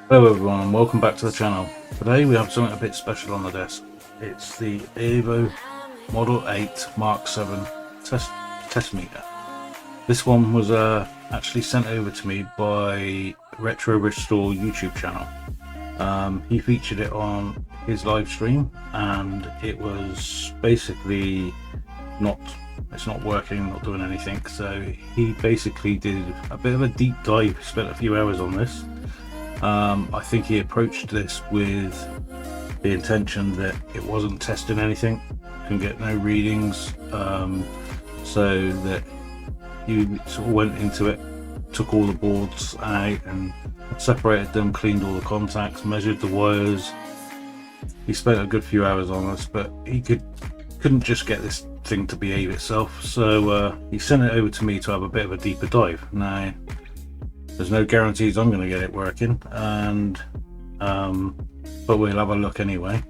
Hello everyone and welcome back to the channel. Today we have something a bit special on the desk. It's the AVO Model 8 Mark 7 test meter. This one was actually sent over to me by Retro Restore YouTube channel. He featured it on his live stream and it was basically it's not working, not doing anything, so he basically did a bit of a deep dive, spent a few hours on this. I think he approached this with the intention that it wasn't testing anything, can get no readings, so that he sort of went into it, took all the boards out and separated them, cleaned all the contacts, measured the wires. He spent a good few hours on this, but he couldn't just get this thing to behave itself, so he sent it over to me to have a bit of a deeper dive. Now there's no guarantees I'm going to get it working, and but we'll have a look anyway,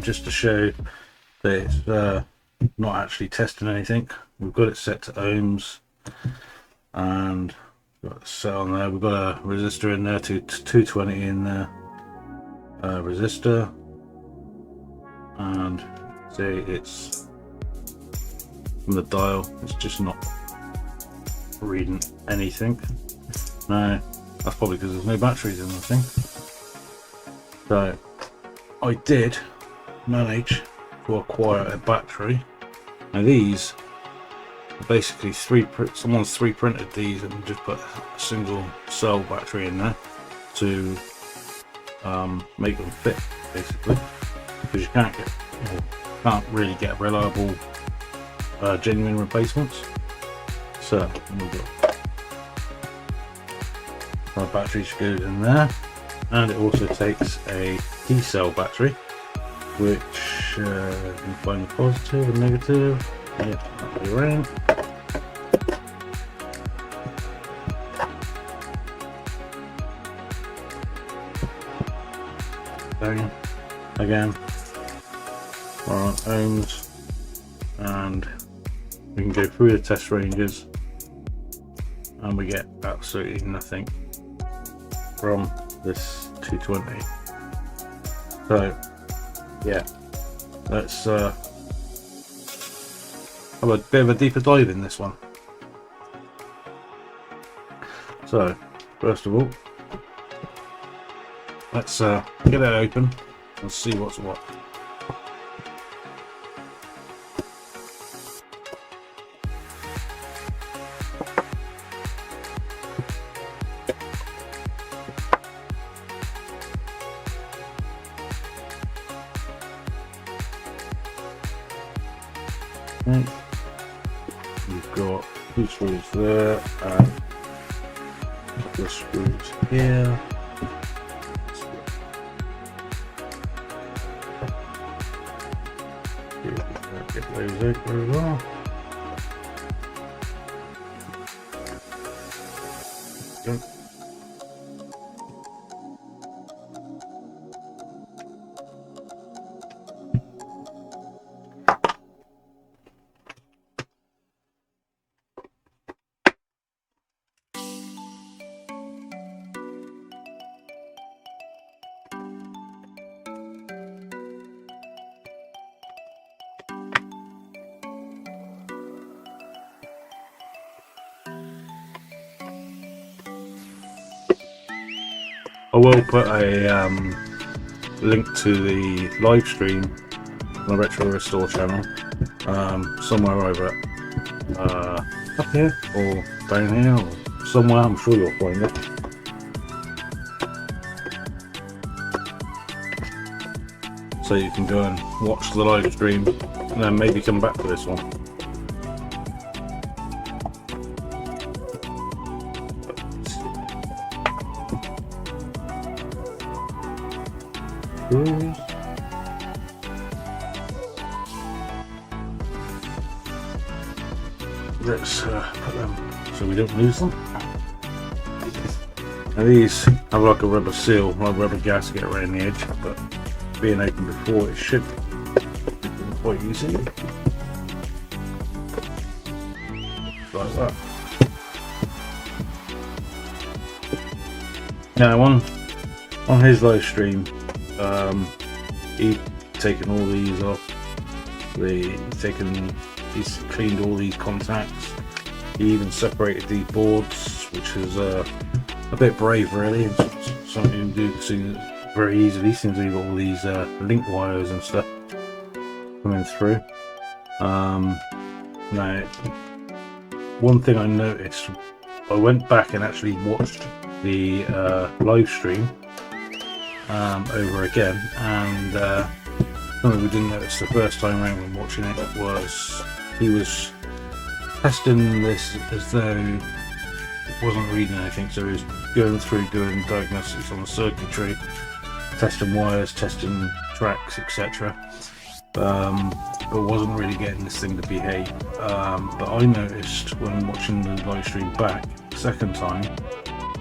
just to show that it's not actually testing anything. We've got it set to ohms, and got it set on there. We've got a resistor in there, 220 in there, resistor, and see, it's from the dial, it's just not reading anything. No, that's probably because there's no batteries in the thing. So I did manage to acquire a battery. Now these are basically someone's 3D printed these and just put a single cell battery in there to make them fit, basically, because you can't really get reliable genuine replacements. So we've got our battery goes in there, and it also takes a T-cell battery, which you can find the positive and negative. Yep, that way around. Bang. Again, we're on ohms, and we can go through the test ranges, and we get absolutely nothing from this 220. So yeah, let's have a bit of a deeper dive in this one. So first of all, let's get it open and see what's what. Okay. We've got 2 screws there and a couple of screws here. Get those out very well. Yep. I will put a link to the live stream on the Retro Restore channel, somewhere over up here or down here or somewhere. I'm sure you'll find it. So you can go and watch the live stream and then maybe come back to this one. Let's put them so we don't lose them. Now these have like a rubber seal, like rubber gasket around the edge, but being opened before, it should be quite easy. Like that. Now On his live stream, he'd taken all these off. He's cleaned all these contacts. He even separated these boards, which is a bit brave, really. It's something you can do very easily, since you've got all these link wires and stuff coming through. Now, one thing I noticed, I went back and actually watched the live stream over again, and something we didn't notice the first time around when watching it was he was testing this as though it wasn't reading anything, so he was going through doing diagnostics on the circuitry, testing wires, testing tracks, etc. But wasn't really getting this thing to behave. But I noticed when watching the live stream back the second time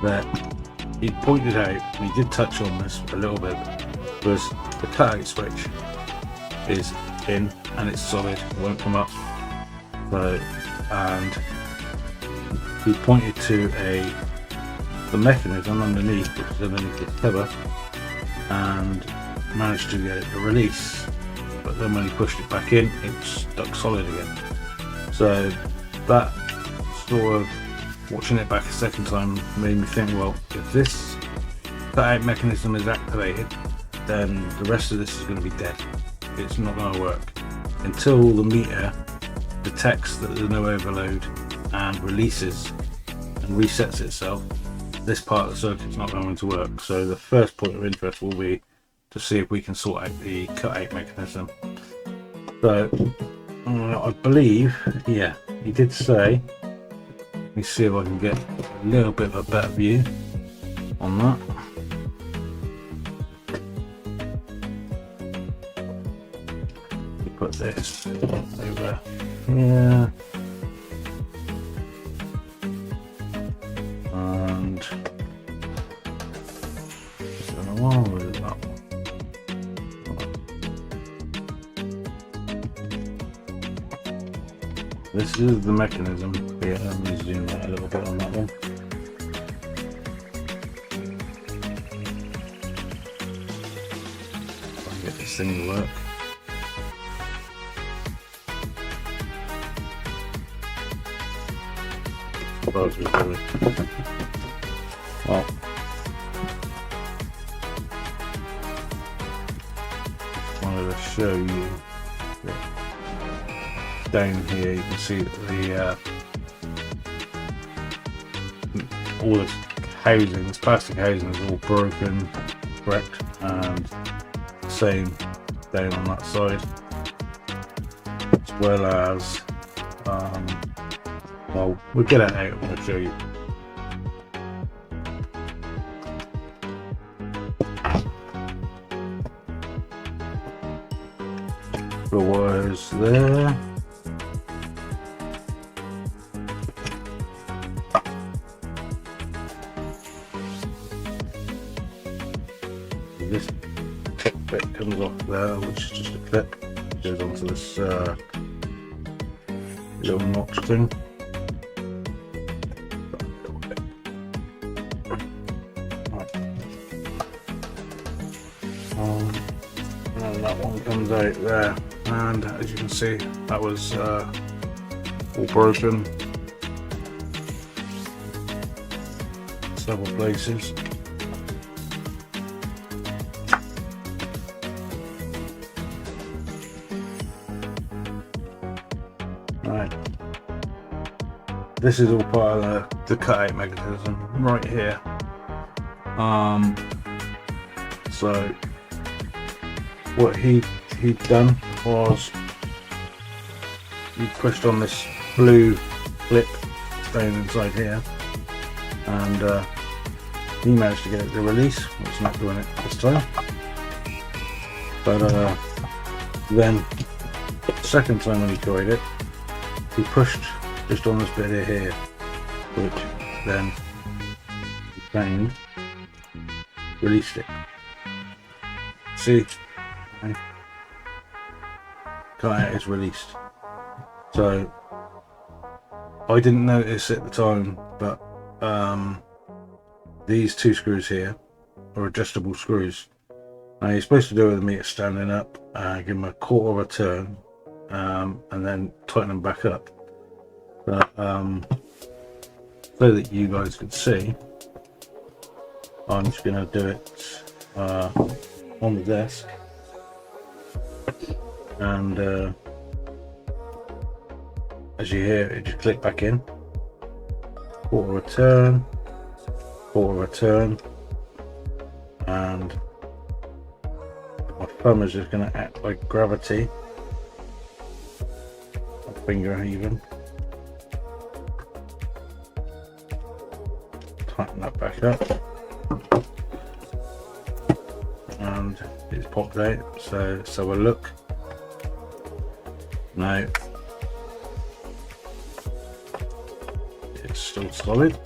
that he pointed out, and he did touch on this a little bit, was the cutout switch is in and it's solid, it won't come up. So, and he pointed to the mechanism underneath, which is underneath the cover, and managed to get it to release. But then when he pushed it back in, it stuck solid again. So that sort of, watching it back a second time, made me think, well, if this cutout mechanism is activated, then the rest of this is going to be dead. It's not going to work until the meter detects that there's no overload and releases and resets itself. This part of the circuit's not going to work. So the first point of interest will be to see if we can sort out the cutout mechanism. So I believe, yeah, he did say, let me see if I can get a little bit of a better view on that. We put this over here, and just on the wall with that one. This is the mechanism. Yeah, let me zoom out a little bit on that one. Try and get this thing to work. Well, wanted to show you down here. You can see that the all this housing, this plastic housing, is all broken, correct, and same down on that side, as well as well, we'll get it out and I'll show you. The wires there. This clip bit comes off there, which is just a clip, goes onto this little notch thing. And that one comes out there, and as you can see, that was all broken, several places. Right, this is all part of the cutout mechanism right here. So what he'd done was he pushed on this blue clip down inside here, and he managed to get it to release. It's not doing it this time, but then the second time when he tried it, he pushed just on this bit here, which then he found released it. See, cutout is released. So I didn't notice at the time, but these two screws here or adjustable screws. Now you're supposed to do it with the meter standing up, give them a quarter of a turn, and then tighten them back up. But so that you guys can see, I'm just going to do it on the desk, and as you hear it just click back in, quarter of a turn, quarter of a turn, and my thumb is just going to act like gravity, my finger even, tighten that back up, and it's popped out. So let's have a look. Now it's still solid,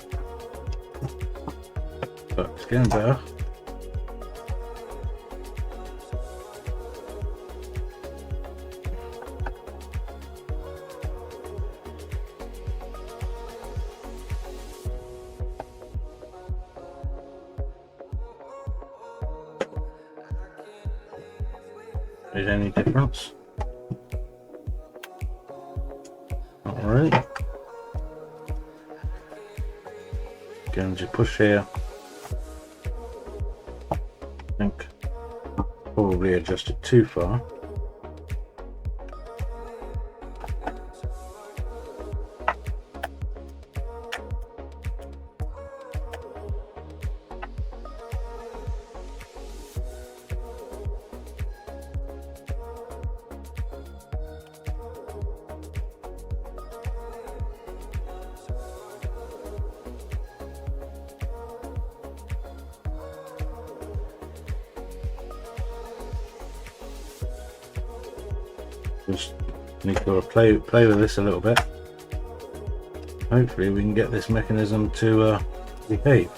but it's getting better. Is any difference? Not really. Again, just push here. I think probably adjusted too far. Just need to play with this a little bit. Hopefully we can get this mechanism to behave.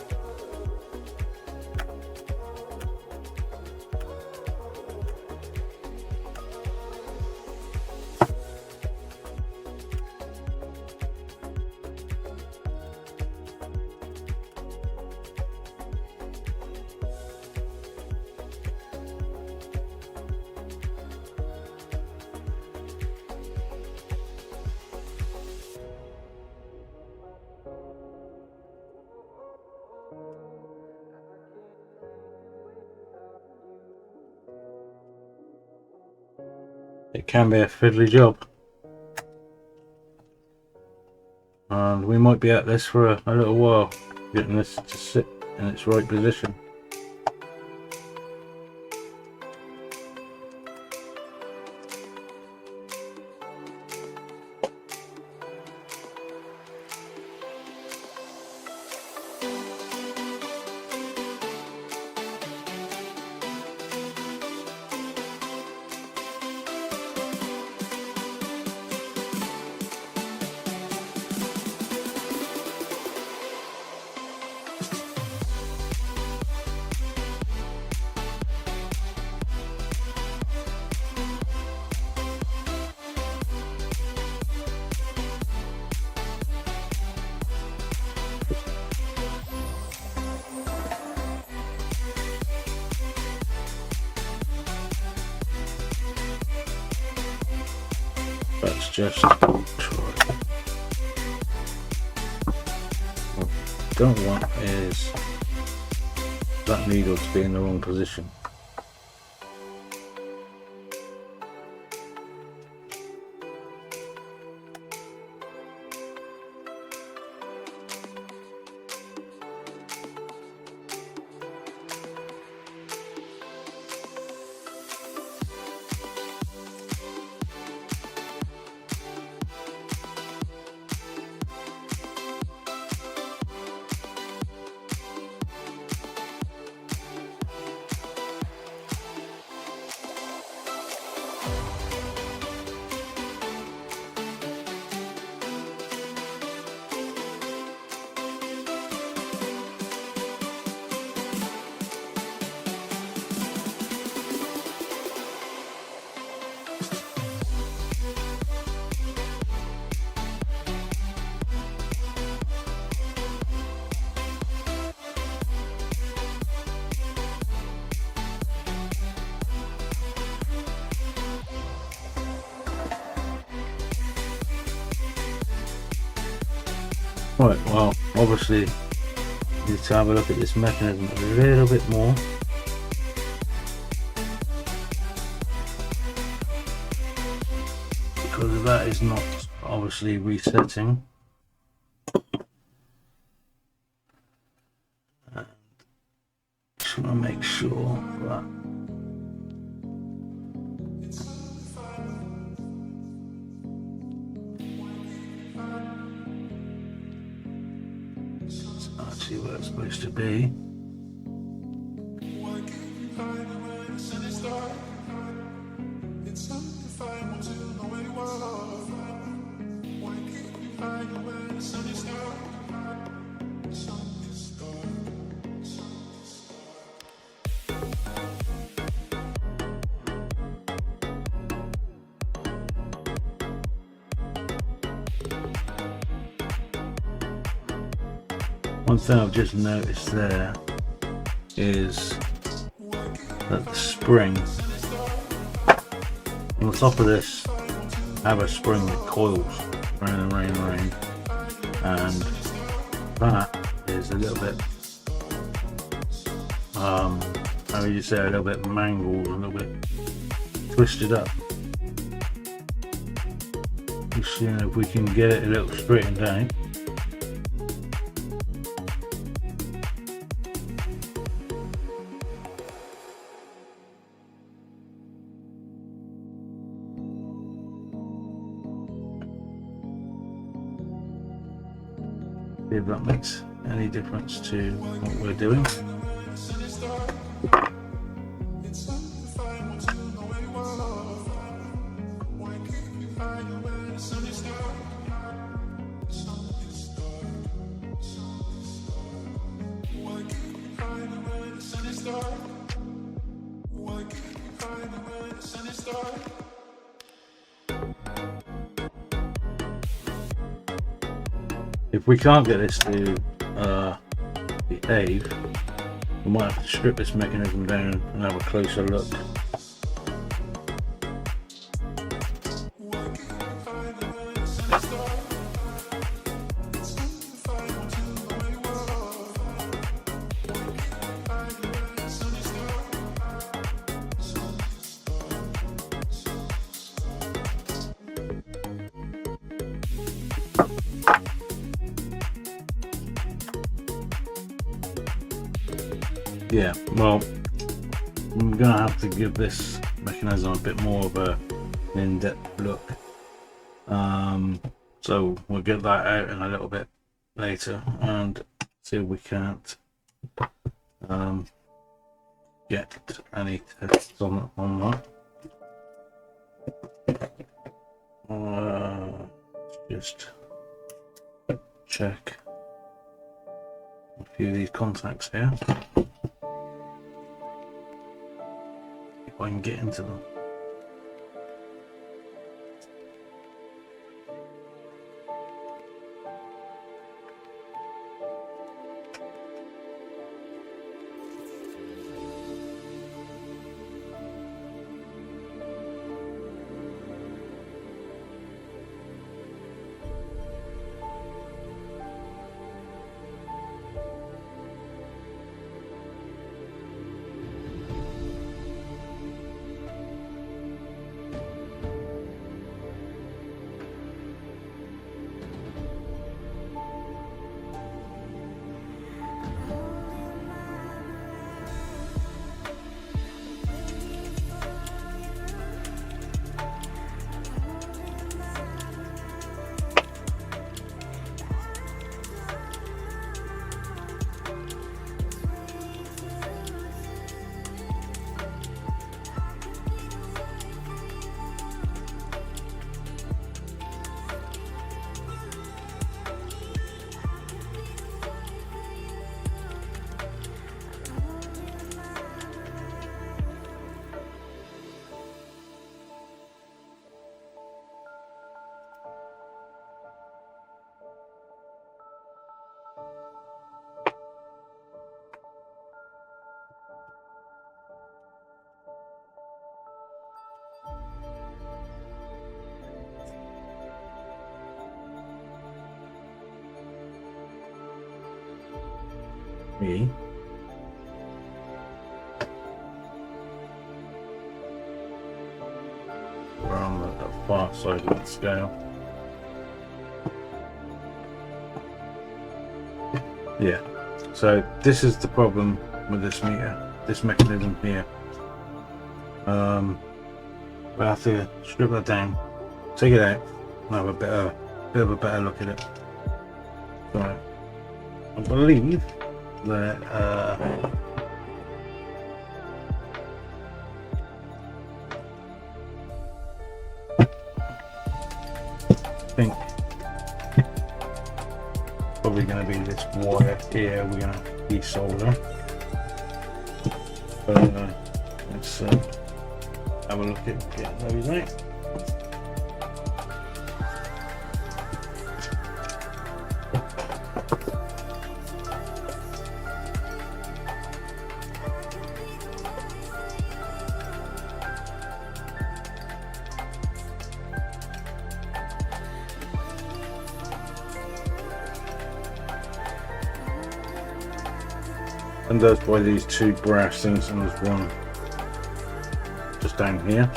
It can be a fiddly job, and we might be at this for a little while, getting this to sit in its right position. Let's just try. What I don't want is that needle to be in the wrong position. Right, well, obviously you need to have a look at this mechanism a little bit more. Because that is not obviously resetting. And just want to make sure that it's actually where it's supposed to be. One thing I've just noticed there is that the spring on the top of this, I have a spring that coils, rain, and that is a little bit, how would you say, a little bit mangled, a little bit twisted up. Just seeing if we can get it a little straightened out. See if that makes any difference to what we're doing. If we can't get this to behave, we might have to strip this mechanism down and have a closer look. Yeah, well, I'm gonna have to give this mechanism a bit more of an in-depth look. So we'll get that out in a little bit later and see if we can't get any tests on that. Just check a few of these contacts here. If I can get into them. me we're on the far side of the scale. Yeah, so this is the problem with this meter, this mechanism here. We have to strip that down, take it out, and have a bit of a better look at it. So I believe that I think probably going to be this wire here we're going to desolder. Let's have a look at getting those out. And that's why these two brass things, and there's one just down here.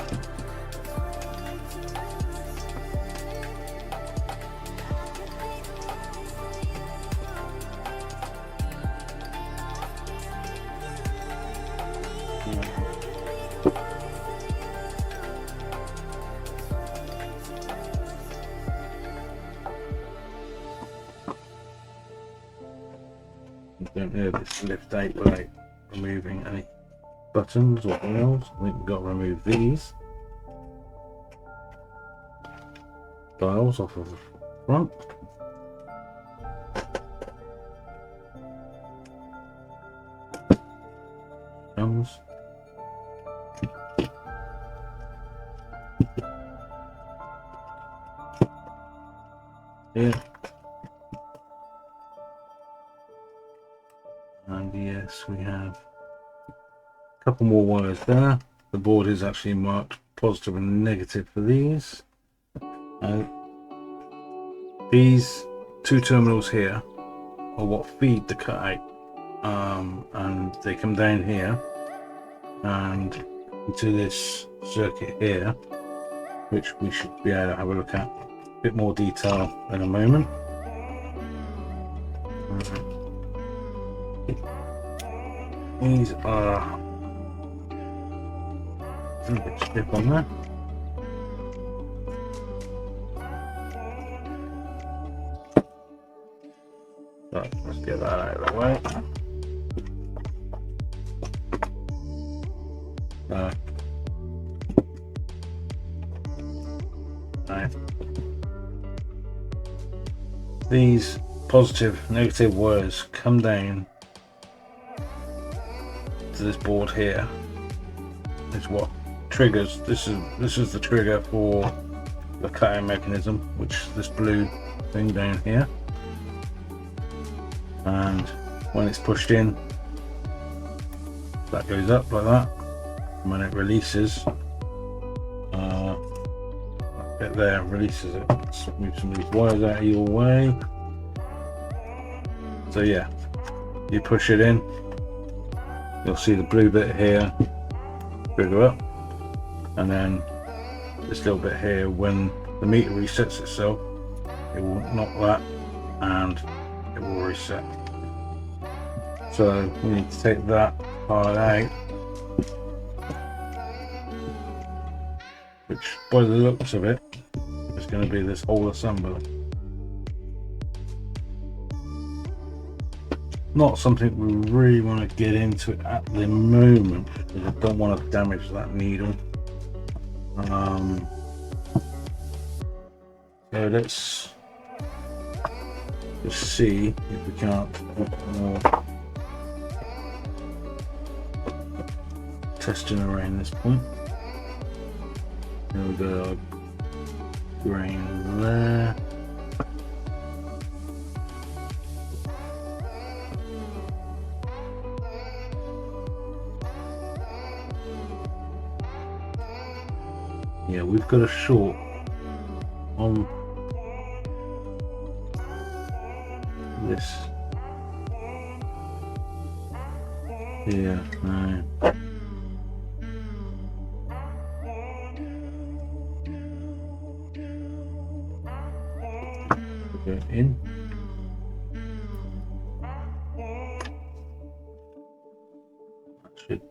Don't know this lift out without removing any buttons or wheels. I think we've got to remove these dials off of the front. Thumbs. Here. And yes, we have a couple more wires there. The board is actually marked positive and negative for these. These two terminals here are what feed the cutout, and they come down here and into this circuit here, which we should be able to have a look at a bit more detail in a moment. These are a bit stiff on there. So let's get that out of the way. Right. These positive, negative wires come down to this board here. Is what triggers. This is the trigger for the cutting mechanism, which is this blue thing down here. And when it's pushed in, that goes up like that. And when it releases, that bit there releases it. Let's move some of these wires out of your way. So yeah, you push it in, you'll see the blue bit here trigger up, and then this little bit here, when the meter resets itself, it will knock that and it will reset. So we need to take that part out, which by the looks of it is going to be this whole assembly. Not something we really want to get into at the moment, because I don't want to damage that needle. So let's just see if we can't put more testing around this point. There we go, grain there. Yeah, we've got a short on this Yeah, no. Go in. That should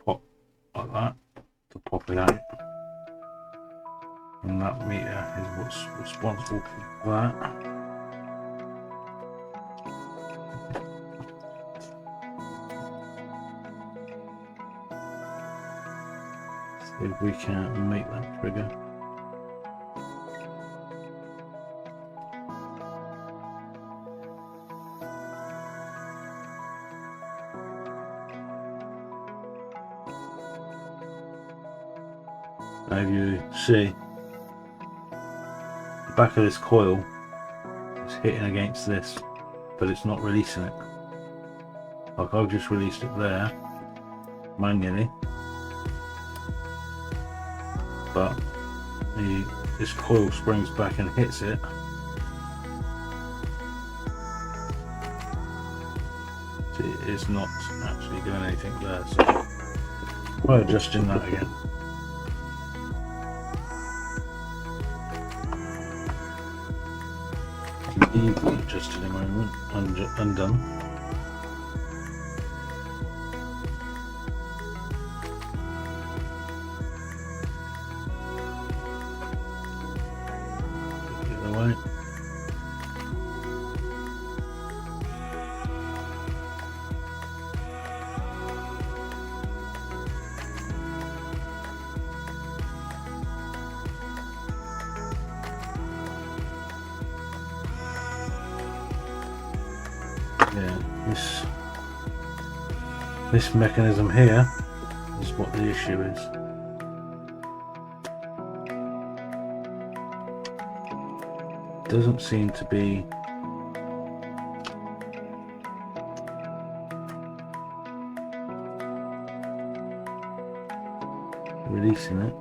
pop like that to pop it out. And that meter is what's responsible for that. See if we can make that trigger. Now you see the back of this coil is hitting against this, but it's not releasing it. Like I've just released it there manually, but this coil springs back and hits it. See, it's not actually doing anything there, so try adjusting that again. Easily adjusted in a moment, undone. The other way. Yeah, this mechanism here is what the issue is. Doesn't seem to be releasing it.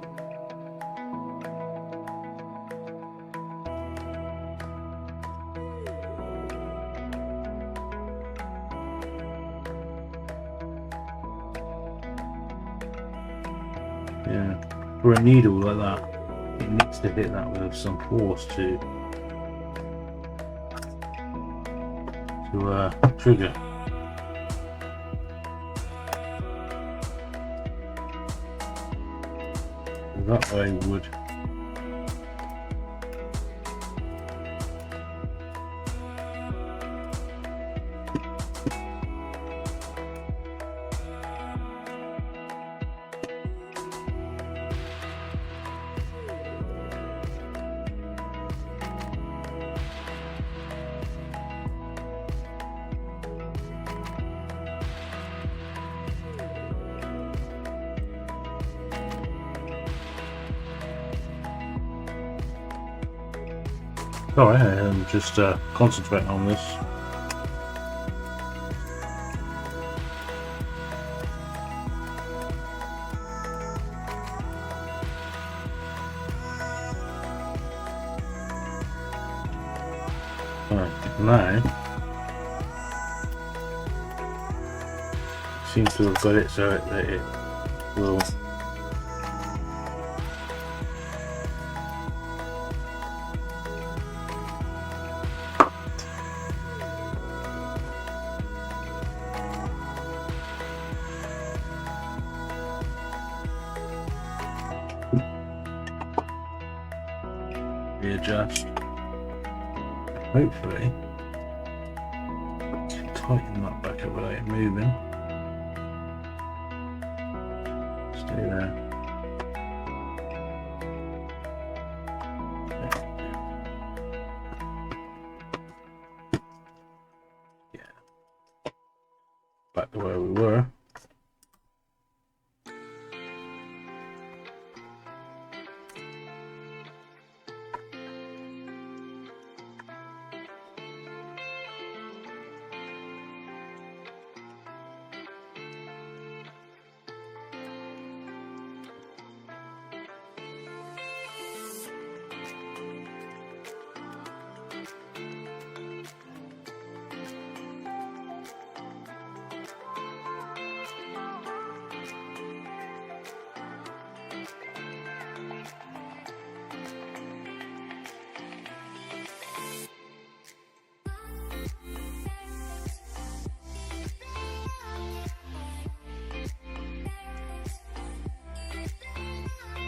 Yeah, for a needle like that, it needs to hit that with some force to trigger. That way would sorry, I'm just concentrating on this. Right, now seems to have got it so that it will readjust. Hopefully tighten that back up without it moving. Stay there. Yeah. Back to where we were.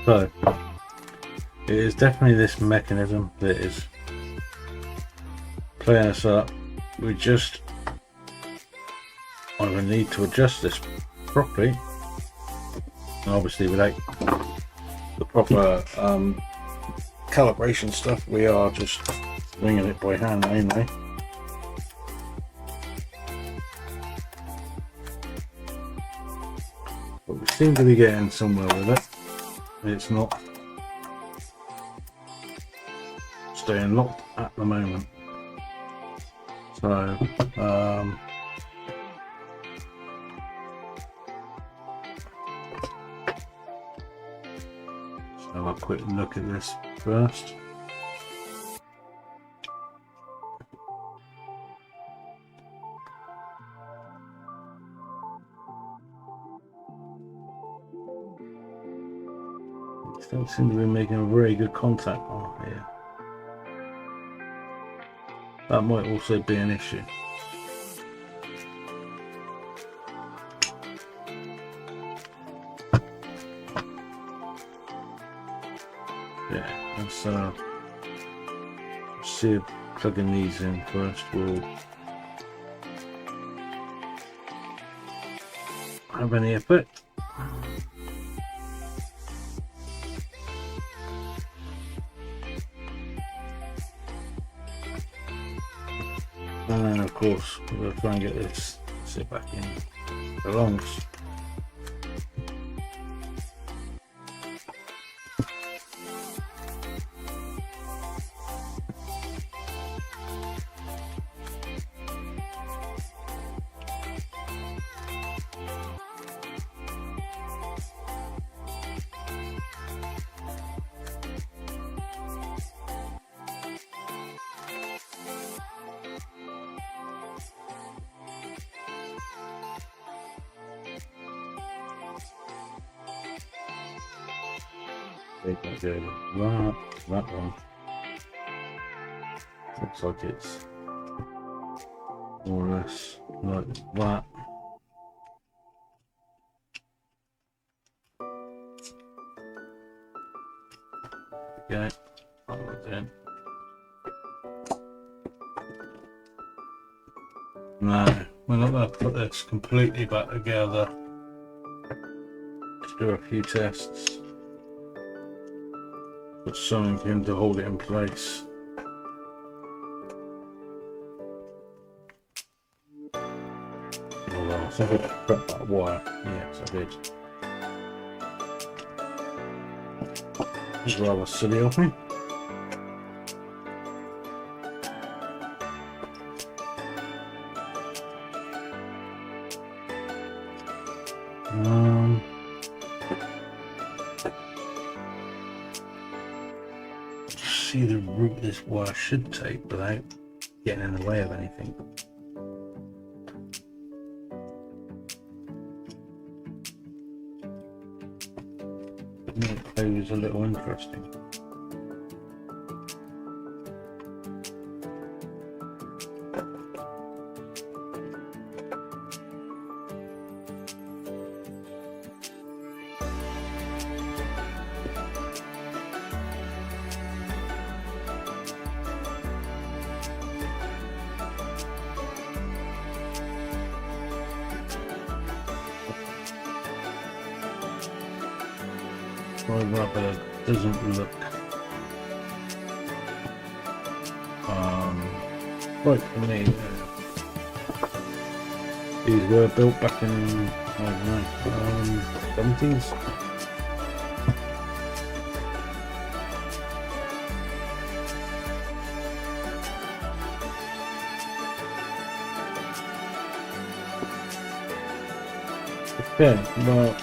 So it is definitely this mechanism that is playing us up. We just either need to adjust this properly, and obviously without the proper calibration stuff, we are just winging it by hand mainly. But we seem to be getting somewhere with it. It's not staying locked at the moment. So let's have a quick look at this first. Don't seem to be making a very good contact on here. That might also be an issue. Yeah, let's see if plugging these in first will have any effect. And then of course we'll try and get this sit back in belongs. Take that go that one. Looks like it's more or less like that. Okay, then. No, we're not going to put this completely back together. Let's do a few tests. Put something in to hold it in place. Although I think I prepped that wire. Yes, I did. It's rather silly of me. See the route this wire should take without getting in the way of anything. It was a little interesting. My rubber doesn't look right for me. These were built back in, I don't know, 70s. Okay, well,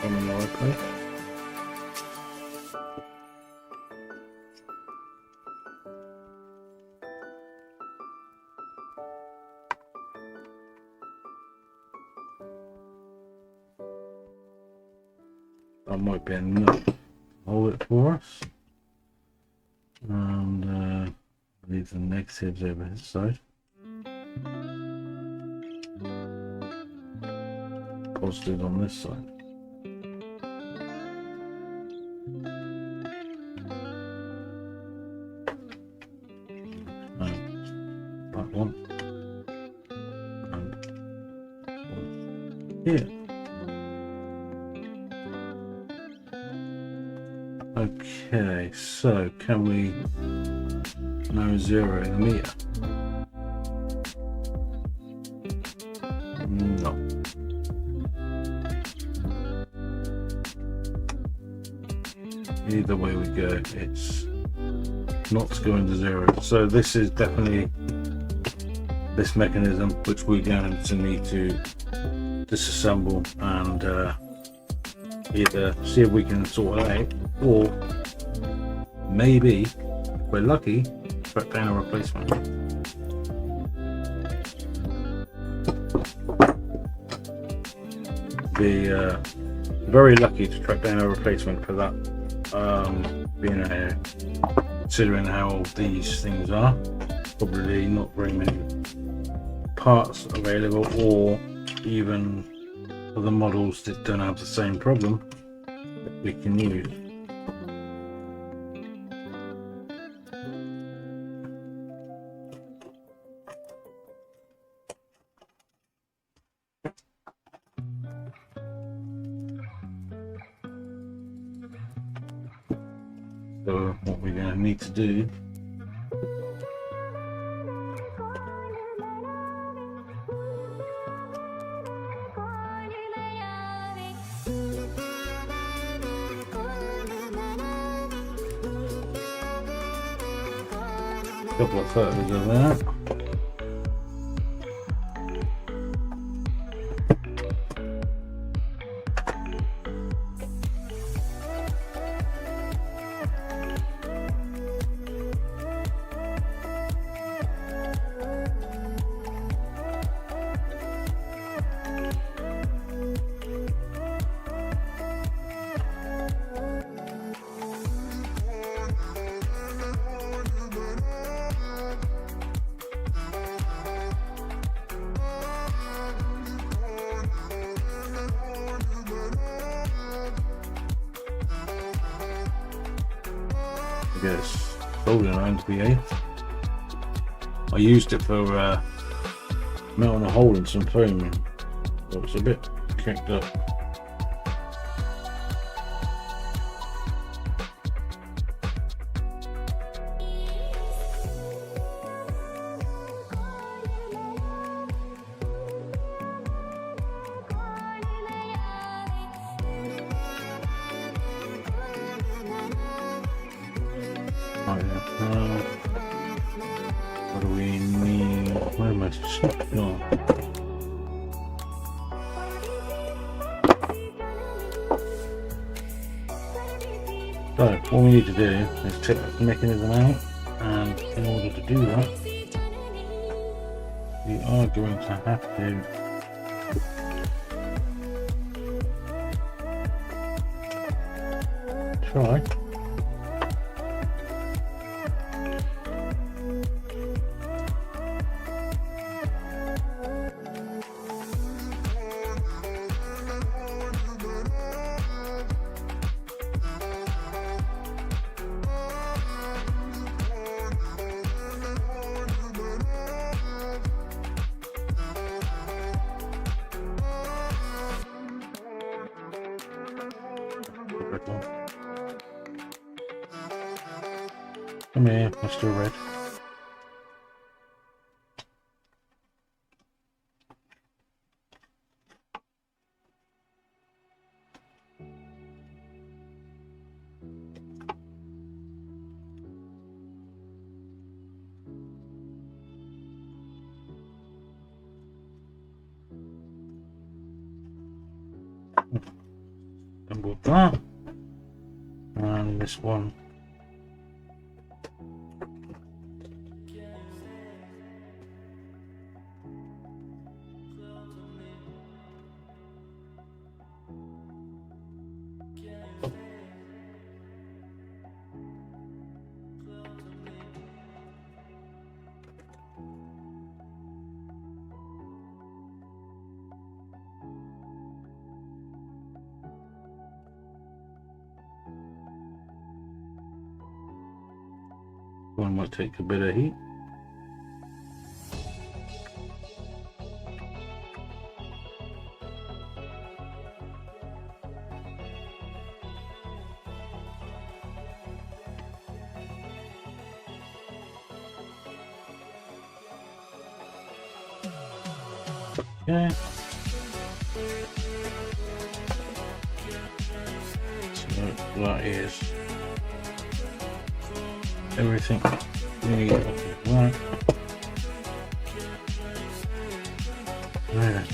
on the lower place. That might be enough to hold it for us. And leave the negatives over this side. Positives on this side. that one. And here. Okay, so can we know 0 in the meter? No. Either way we go, it's not going to 0. So this is definitely this mechanism which we're going to need to disassemble and either see if we can sort it out, or maybe, if we're lucky, track down a replacement. Be very lucky to track down a replacement for that, being considering how old these things are. Probably not very many parts available, or even other models that don't have the same problem that we can use. So what we're going to need to do a couple of photos of that. Yes, holding around to be a. I used it for melting a hole in some foam, so it's a bit kicked up. What do we need? Where am I stuck? No. So what we need to do is take the mechanism out, and in order to do that, we are going to have to try come here, Mr. Red. Assemble that, and this one. One might take a bit of heat. Okay. So that is everything we need off of that. Right.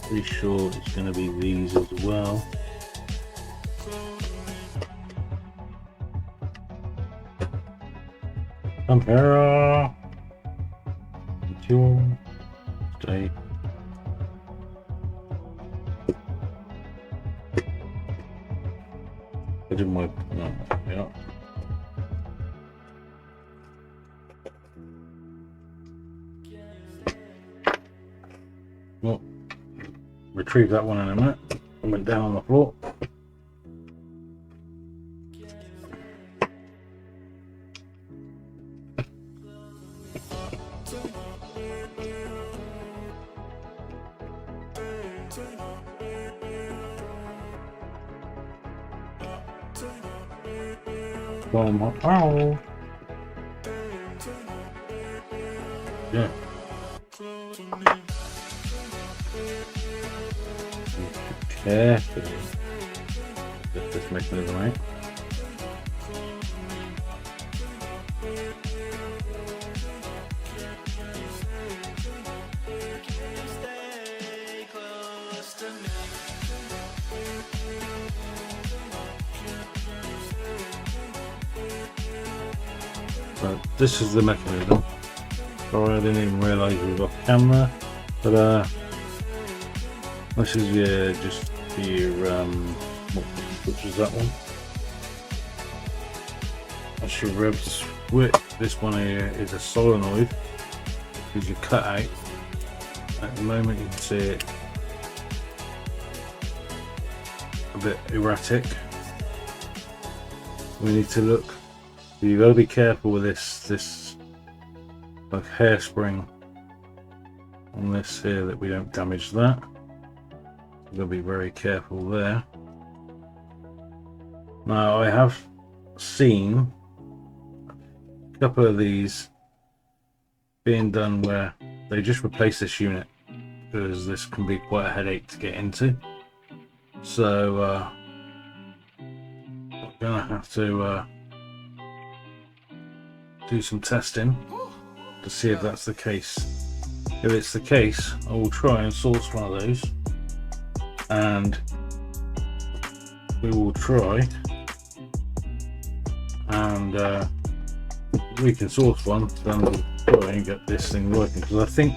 Pretty sure it's going to be these as well. Compare. Fuel. Stay. I didn't work. No, yeah. Well, retrieve that one in a minute. I went down on the floor. Oh. Yeah. Carefully lift this mechanism out. But this is the mechanism. Sorry, I didn't even realise we was off camera. But this is just your which is that one? That's your rev switch. This one here is a solenoid, which is your cutout. At the moment you can see it a bit erratic. We need to look. You've got to be careful with this like hairspring on this here, that we don't damage that. You've got to be very careful there. Now I have seen a couple of these being done where they just replace this unit, because this can be quite a headache to get into. So we're gonna have to do some testing to see if that's the case. If it's the case, I will try and source one of those, and we will try and if we can source one, then we'll try and get this thing working, because I think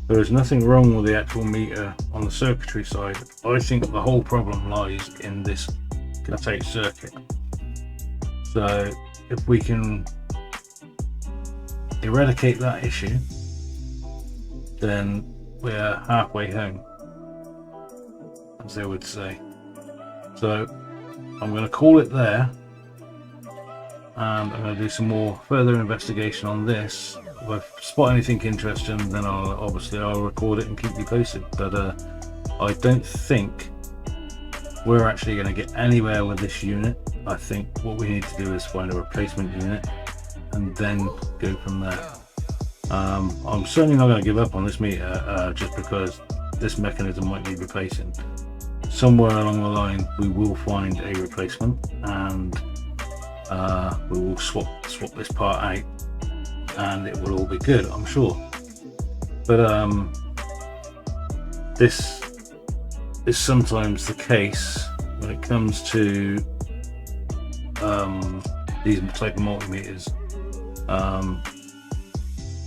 there is nothing wrong with the actual meter on the circuitry side. I think the whole problem lies in this cutout circuit. So if we can eradicate that issue, then we're halfway home, as they would say. So I'm going to call it there, and I'm going to do some more further investigation on this. If I spot anything interesting, then I'll record it and keep you posted. But I don't think we're actually going to get anywhere with this unit. I think what we need to do is find a replacement unit and then go from there. I'm certainly not going to give up on this meter just because this mechanism might need replacing. Somewhere along the line we will find a replacement, and we will swap this part out, and it will all be good, I'm sure. But this is sometimes the case when it comes to these type of multimeters.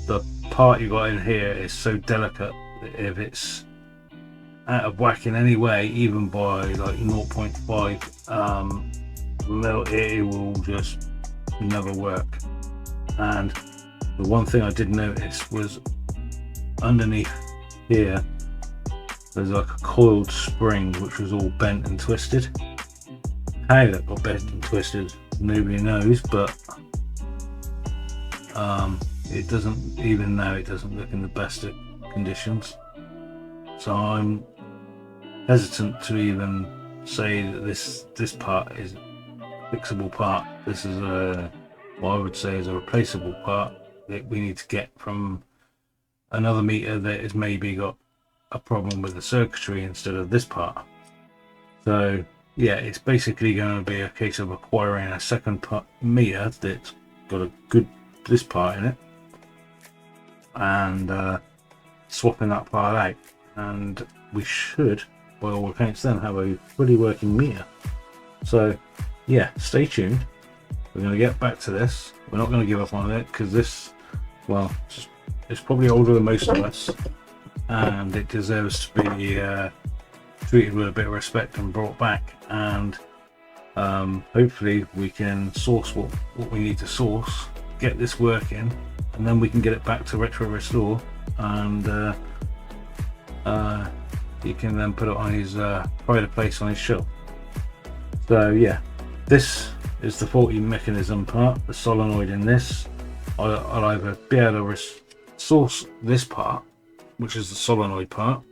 The part you got in here is so delicate that if it's out of whack in any way, even by like 0.5 mil, it will just never work. And The one thing I did notice was underneath here there's like a coiled spring which was all bent and twisted. How that got bent and twisted, nobody knows, but it doesn't, even now it doesn't look in the best of conditions. So I'm hesitant to even say that this part is a fixable part. This is what I would say is a replaceable part that we need to get from another meter that has maybe got a problem with the circuitry instead of this part. So yeah, it's basically going to be a case of acquiring a second meter that's got a good this part in it and swapping that part out, and we should, by all accounts, then have a fully working meter. So yeah, stay tuned. We're going to get back to this. We're not going to give up on it because this, well, it's probably older than most of us, and it deserves to be treated with a bit of respect and brought back, and hopefully we can source what we need to source, get this working, and then we can get it back to Retro Restore, and he can then put it on his pride of place on his shelf. So yeah, this is the faulty mechanism part, the solenoid in this. I'll either be able to source this part, which is the solenoid part,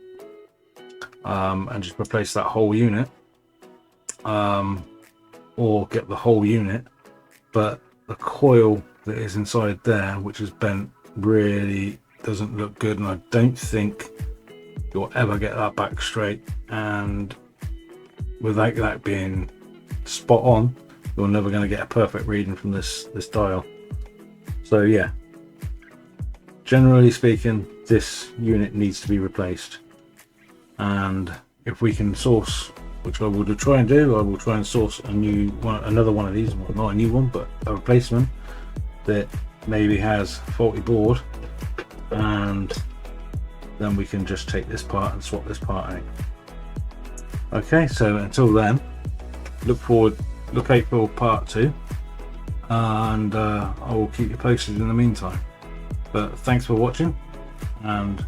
and just replace that whole unit, or get the whole unit, but the coil that is inside there, which is bent, really doesn't look good, and I don't think you'll ever get that back straight, and without that being spot on, you're never going to get a perfect reading from this dial. So yeah, generally speaking, this unit needs to be replaced, and if we can source, which I will try and do, I will try and source a new one, another one of these, well, not a new one, but a replacement that maybe has faulty board, and then we can just take this part and swap this part out. Okay, so until then, look out for part 2, and I will keep you posted in the meantime. But thanks for watching, and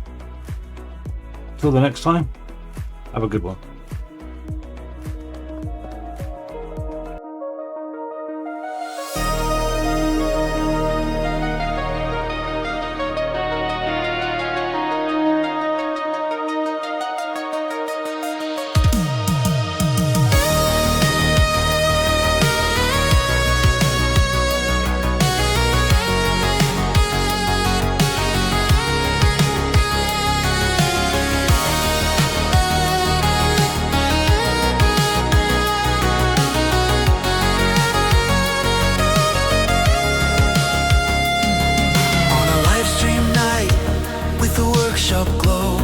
till the next time, have a good one. Glow.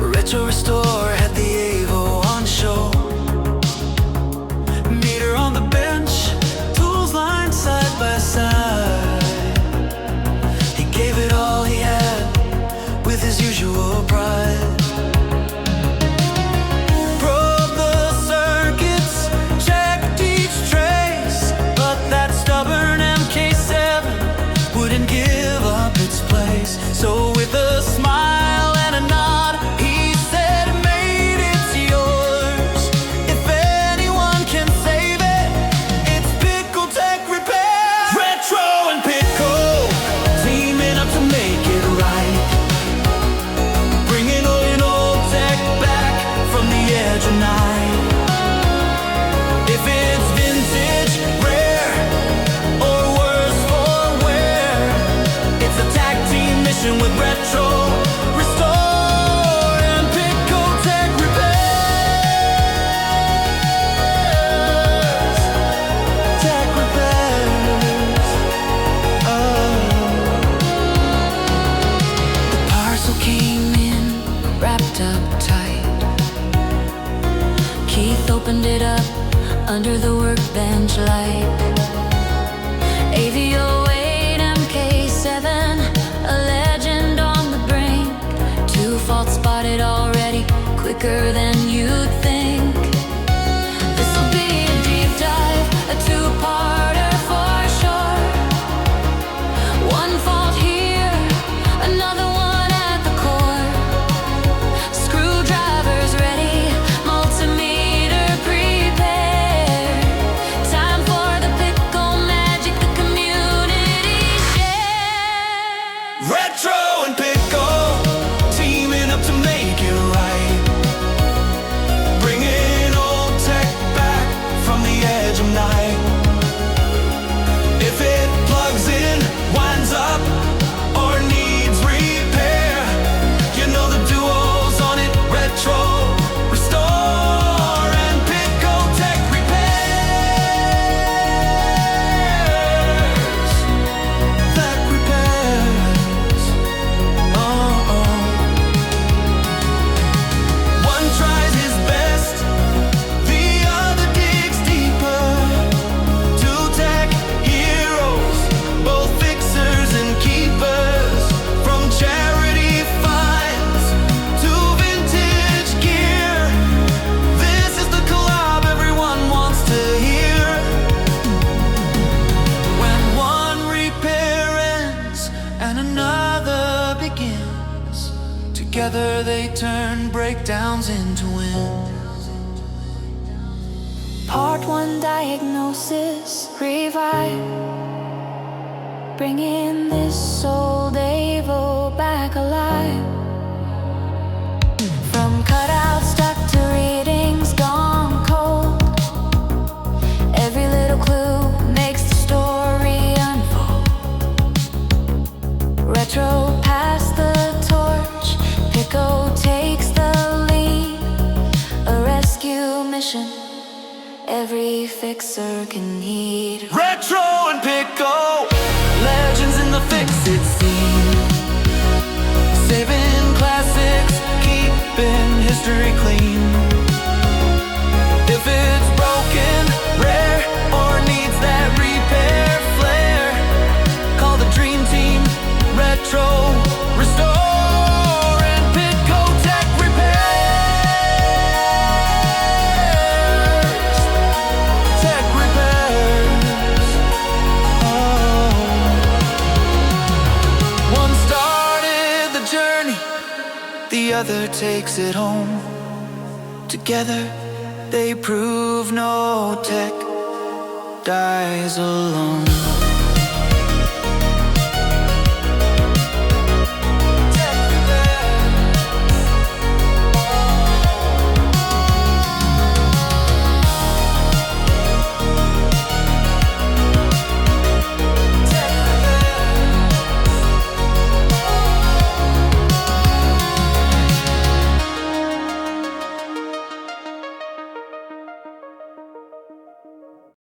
Retro Restore had the AVO on show. Meter on the bench, tools lined side by side. He gave it all he had with his usual pride. Probed the circuits, checked each trace, but that stubborn Mk7 wouldn't give up its place. So with a smile and a nod, he said, "Mate, it's yours. If anyone can save it, it's P.I.T.C.O-Tech-Repairs." Retro and P.I.T.C.O, teaming up to make it right, bringing old tech back from the edge of night. If it's vintage, rare, or worse for wear, it's a tag team mission with Retro Restore and P.I.T.C.O-Tech-Repairs. Tech repairs. The parcel came in wrapped up tight. Keith opened it up under the workbench light. AVO Mk7, a legend on the brink. 2 faults spotted already, quicker than you'd think. This'll be a deep dive, a 2-parter for sure. Together they turn breakdowns into wins. Part 1 diagnosis, revive, bringing this old AVO back alive. From cutouts stuck to readings gone cold, every little clue makes the story unfold. Retro pass the torch, P.I.T.C.O takes the lead. A rescue mission every fixer can heed. Retro and P.I.T.C.O, legends in the fix-it scene, saving classics, keeping history clean. If it's broken, rare, or needs that repair flair, call the dream team. Retro, restore, and P.I.T.C.O-Tech-Repairs. Tech repairs. Oh. One started the journey, the other takes it home. Together they prove no tech dies alone.